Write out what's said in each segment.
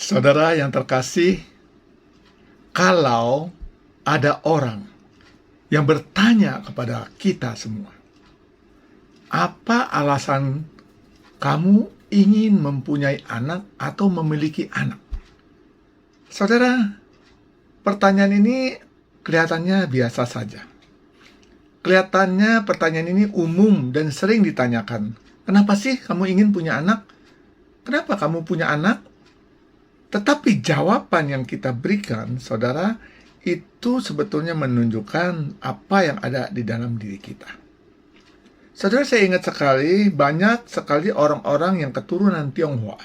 Saudara yang terkasih, kalau ada orang yang bertanya kepada kita semua, apa alasan kamu ingin mempunyai anak atau memiliki anak? Saudara, pertanyaan ini kelihatannya biasa saja. Kelihatannya pertanyaan ini umum dan sering ditanyakan. Kenapa sih kamu ingin punya anak? Kenapa kamu punya anak? Tetapi jawaban yang kita berikan, saudara, itu sebetulnya menunjukkan apa yang ada di dalam diri kita. Saudara, saya ingat sekali, banyak sekali orang-orang yang keturunan Tionghoa,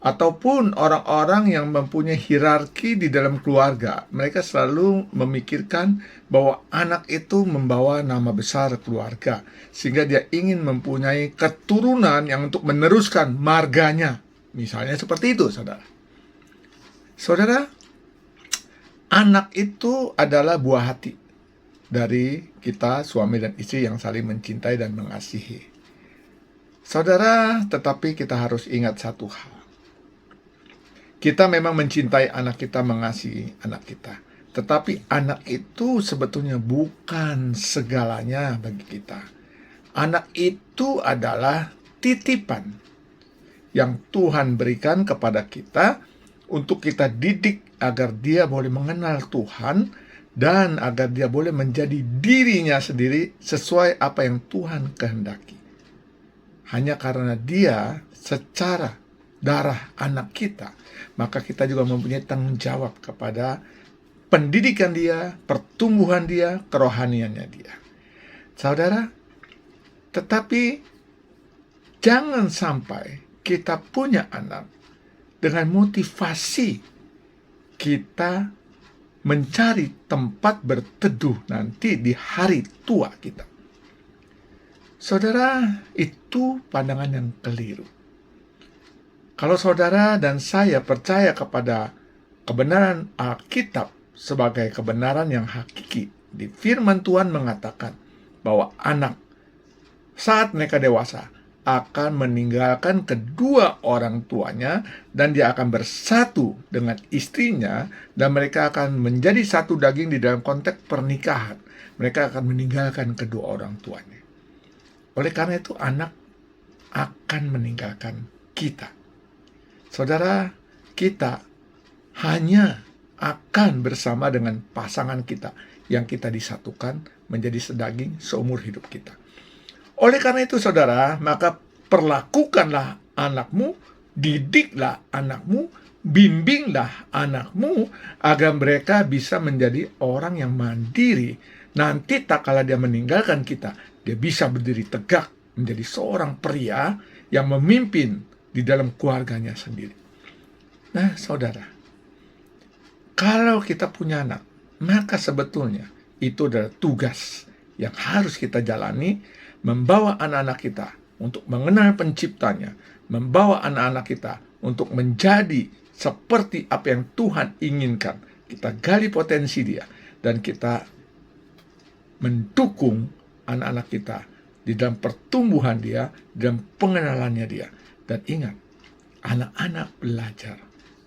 ataupun orang-orang yang mempunyai hierarki di dalam keluarga. Mereka selalu memikirkan bahwa anak itu membawa nama besar keluarga, sehingga dia ingin mempunyai keturunan yang untuk meneruskan marganya. Misalnya seperti itu, saudara. Saudara, anak itu adalah buah hati dari kita suami dan istri yang saling mencintai dan mengasihi. Saudara, tetapi kita harus ingat satu hal. Kita memang mencintai anak kita, mengasihi anak kita. Tetapi anak itu sebetulnya bukan segalanya bagi kita. Anak itu adalah titipan yang Tuhan berikan kepada kita untuk kita didik agar dia boleh mengenal Tuhan dan agar dia boleh menjadi dirinya sendiri sesuai apa yang Tuhan kehendaki. Hanya karena dia secara darah anak kita, maka kita juga mempunyai tanggung jawab kepada pendidikan dia, pertumbuhan dia, kerohaniannya dia. Saudara, tetapi jangan sampai kita punya anak dengan motivasi kita mencari tempat berteduh nanti di hari tua kita. Saudara, itu pandangan yang keliru. Kalau saudara dan saya percaya kepada kebenaran Alkitab sebagai kebenaran yang hakiki, di firman Tuhan mengatakan bahwa anak saat mereka dewasa akan meninggalkan kedua orang tuanya dan dia akan bersatu dengan istrinya dan mereka akan menjadi satu daging di dalam konteks pernikahan. Mereka akan meninggalkan kedua orang tuanya. Oleh karena itu anak akan meninggalkan kita. Saudara, kita hanya akan bersama dengan pasangan kita yang kita disatukan menjadi sedaging seumur hidup kita. Oleh karena itu, saudara, maka perlakukanlah anakmu, didiklah anakmu, bimbinglah anakmu agar mereka bisa menjadi orang yang mandiri. Nanti tak kala dia meninggalkan kita, dia bisa berdiri tegak menjadi seorang pria yang memimpin di dalam keluarganya sendiri. Nah, saudara, kalau kita punya anak, maka sebetulnya itu adalah tugas yang harus kita jalani, membawa anak-anak kita untuk mengenal penciptanya, membawa anak-anak kita untuk menjadi seperti apa yang Tuhan inginkan. Kita gali potensi dia, dan kita mendukung anak-anak kita di dalam pertumbuhan dia, di dalam pengenalannya dia. Dan ingat, anak-anak belajar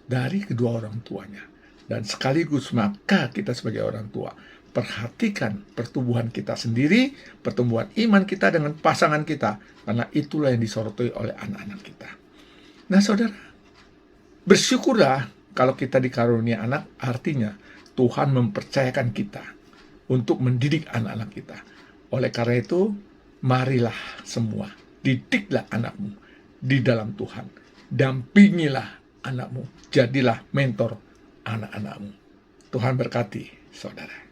dari kedua orang tuanya. Dan sekaligus maka kita sebagai orang tua, perhatikan pertumbuhan kita sendiri, pertumbuhan iman kita dengan pasangan kita. Karena itulah yang disoroti oleh anak-anak kita. Nah, saudara, bersyukurlah kalau kita dikarunia anak, artinya Tuhan mempercayakan kita untuk mendidik anak-anak kita. Oleh karena itu, marilah semua, didiklah anakmu di dalam Tuhan. Dampingilah anakmu, jadilah mentor anak-anakmu. Tuhan berkati, saudara.